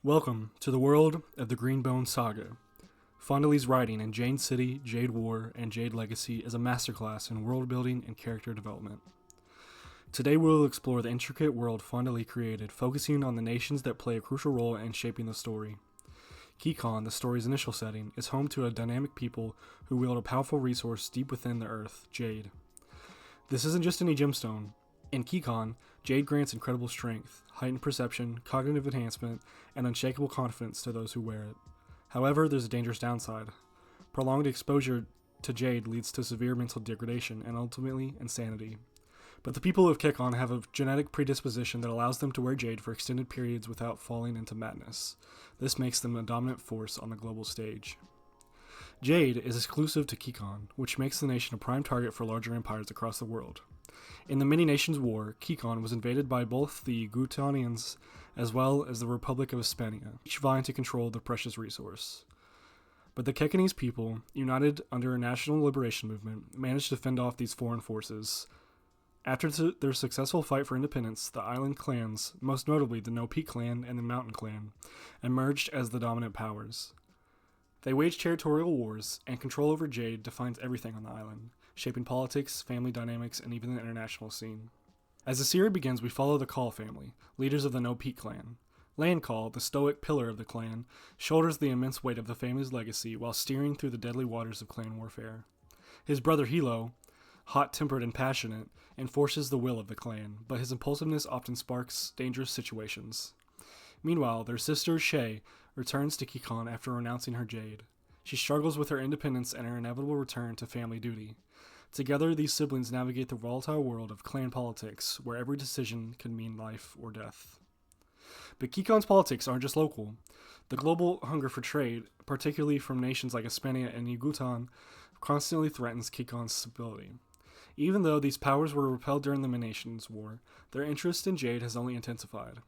Welcome to the world of the Green Bone Saga. Fonda Lee's writing in Jade City, Jade War, and Jade Legacy is a masterclass in world building and character development. Today we will explore the intricate world Fonda Lee created, focusing on the nations that play a crucial role in shaping the story. Kekon, the story's initial setting, is home to a dynamic people who wield a powerful resource deep within the earth, Jade. This isn't just any gemstone. In Kekon, Jade grants incredible strength, heightened perception, cognitive enhancement, and unshakable confidence to those who wear it. However, there's a dangerous downside. Prolonged exposure to Jade leads to severe mental degradation and ultimately insanity. But the people of Kekon have a genetic predisposition that allows them to wear Jade for extended periods without falling into madness. This makes them a dominant force on the global stage. Jade is exclusive to Kekon, which makes the nation a prime target for larger empires across the world. In the Many Nations War, Kekon was invaded by both the Gutanians as well as the Republic of Hispania, each vying to control the precious resource. But the Kekonese people, united under a national liberation movement, managed to fend off these foreign forces. After their successful fight for independence, the island clans, most notably the No Peak clan and the Mountain clan, emerged as the dominant powers. They waged territorial wars, and control over Jade defines everything on the island, shaping politics, family dynamics, and even the international scene. As the series begins, we follow the Call family, leaders of the No Peak clan. Call, the stoic pillar of the clan, shoulders the immense weight of the family's legacy while steering through the deadly waters of clan warfare. His brother Hilo, hot-tempered and passionate, enforces the will of the clan, but his impulsiveness often sparks dangerous situations. Meanwhile, their sister Shay returns to Kekon after renouncing her Jade. She struggles with her independence and her inevitable return to family duty. Together, these siblings navigate the volatile world of clan politics, where every decision can mean life or death. But Kekon's politics aren't just local. The global hunger for trade, particularly from nations like Hispania and Yugutan, constantly threatens Kekon's stability. Even though these powers were repelled during the Many Nations War, their interest in Jade has only intensified.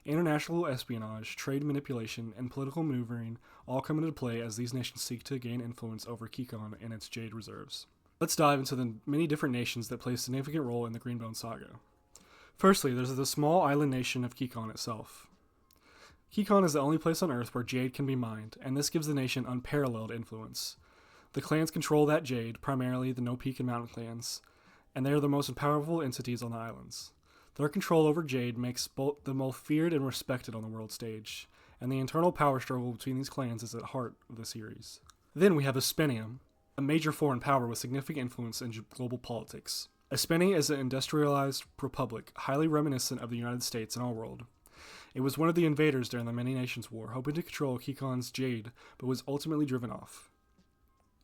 International espionage, trade manipulation, and political maneuvering all come into play as these nations seek to gain influence over Kekon and its Jade reserves. Let's dive into the many different nations that play a significant role in the Green Bone Saga. Firstly, there's the small island nation of Kekon itself. Kekon is the only place on Earth where Jade can be mined, and this gives the nation unparalleled influence. The clans control that Jade, primarily the No Peak and Mountain clans, and they are the most powerful entities on the islands. Their control over Jade makes both them both feared and respected on the world stage, and the internal power struggle between these clans is at the heart of the series. Then we have Hispania, a major foreign power with significant influence in global politics. Hispania is an industrialized republic, highly reminiscent of the United States and our world. It was one of the invaders during the Many Nations War, hoping to control Kekon's Jade, but was ultimately driven off.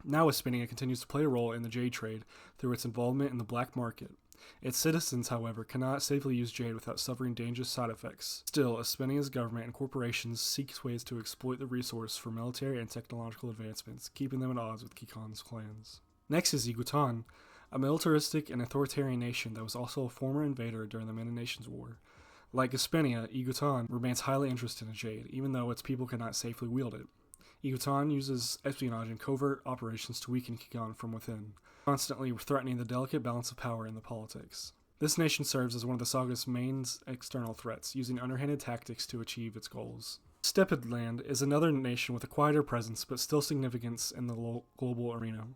Now Hispania continues to play a role in the Jade trade through its involvement in the black market. Its citizens, however, cannot safely use Jade without suffering dangerous side effects. Still, Hispania's government and corporations seek ways to exploit the resource for military and technological advancements, keeping them at odds with Kekon's clans. Next is Yugutan, a militaristic and authoritarian nation that was also a former invader during the Many Nations War. Like Hispania, Yugutan remains highly interested in Jade, even though its people cannot safely wield it. Yugutan uses espionage and covert operations to weaken Kekon from within, constantly threatening the delicate balance of power in the politics. This nation serves as one of the saga's main external threats, using underhanded tactics to achieve its goals. Steppenland is another nation with a quieter presence, but still significance in the global arena.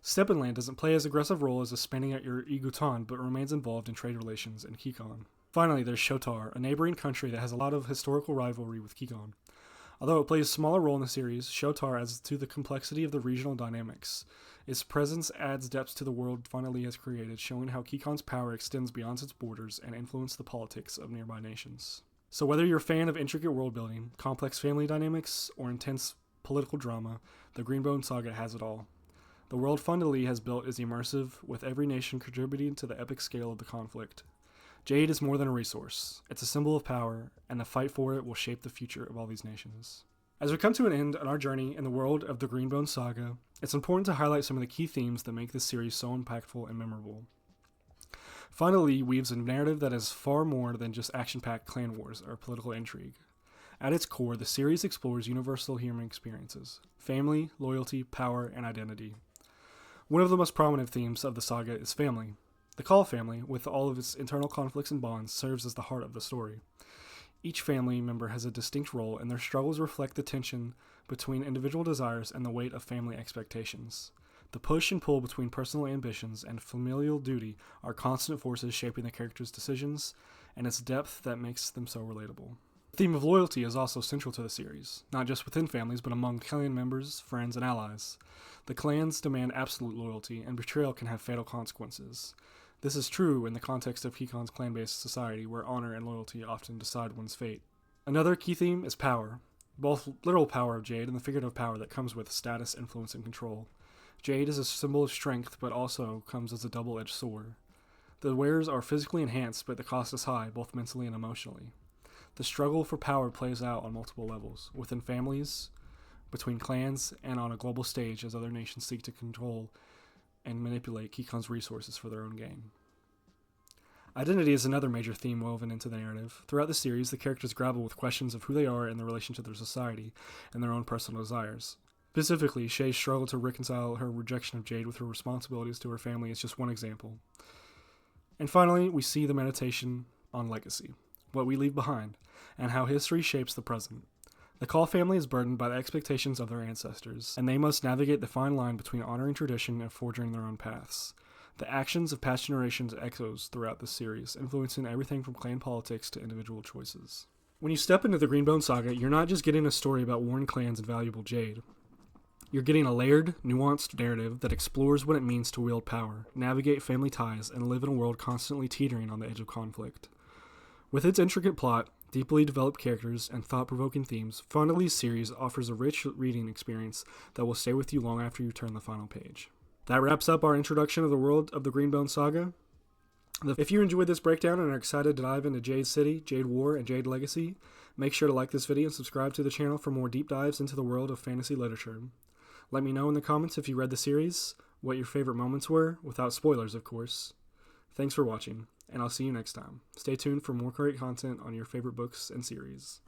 Steppenland doesn't play as aggressive role as Hispania or Yugutan, but remains involved in trade relations in Kekon. Finally, there's Shotar, a neighboring country that has a lot of historical rivalry with Kekon. Although it plays a smaller role in the series, Shotar adds to the complexity of the regional dynamics. Its presence adds depth to the world Fonda Lee has created, showing how Kekon's power extends beyond its borders and influences the politics of nearby nations. So whether you're a fan of intricate world building, complex family dynamics, or intense political drama, the Green Bone Saga has it all. The world Fonda Lee has built is immersive, with every nation contributing to the epic scale of the conflict. Jade is more than a resource. It's a symbol of power, and the fight for it will shape the future of all these nations. As we come to an end on our journey in the world of the Green Bone Saga, it's important to highlight some of the key themes that make this series so impactful and memorable. Fonda Lee weaves a narrative that is far more than just action-packed clan wars or political intrigue. At its core, the series explores universal human experiences: family, loyalty, power, and identity. One of the most prominent themes of the saga is family. The Call family, with all of its internal conflicts and bonds, serves as the heart of the story. Each family member has a distinct role, and their struggles reflect the tension between individual desires and the weight of family expectations. The push and pull between personal ambitions and familial duty are constant forces shaping the characters' decisions, and it's depth that makes them so relatable. The theme of loyalty is also central to the series, not just within families, but among clan members, friends, and allies. The clans demand absolute loyalty, and betrayal can have fatal consequences. This is true in the context of Kekon's clan-based society, where honor and loyalty often decide one's fate. Another key theme is power, both literal power of Jade and the figurative power that comes with status, influence, and control. Jade is a symbol of strength, but also comes as a double-edged sword. The wearers are physically enhanced, but the cost is high, both mentally and emotionally. The struggle for power plays out on multiple levels, within families, between clans, and on a global stage as other nations seek to control and manipulate Kekon's resources for their own gain. Identity is another major theme woven into the narrative. Throughout the series, the characters grapple with questions of who they are in their relation to their society and their own personal desires. Specifically, Shay's struggle to reconcile her rejection of Jade with her responsibilities to her family is just one example. And finally, we see the meditation on legacy, what we leave behind, and how history shapes the present. The Call family is burdened by the expectations of their ancestors, and they must navigate the fine line between honoring tradition and forging their own paths. The actions of past generations echoes throughout the series, influencing everything from clan politics to individual choices. When you step into the Green Bone Saga, you're not just getting a story about worn clans and valuable Jade. You're getting a layered, nuanced narrative that explores what it means to wield power, navigate family ties, and live in a world constantly teetering on the edge of conflict. With its intricate plot, deeply developed characters, and thought-provoking themes, Fonda Lee's series offers a rich reading experience that will stay with you long after you turn the final page. That wraps up our introduction of the world of the Green Bone Saga. If you enjoyed this breakdown and are excited to dive into Jade City, Jade War, and Jade Legacy, make sure to like this video and subscribe to the channel for more deep dives into the world of fantasy literature. Let me know in the comments if you read the series, what your favorite moments were, without spoilers, of course. Thanks for watching, and I'll see you next time. Stay tuned for more great content on your favorite books and series.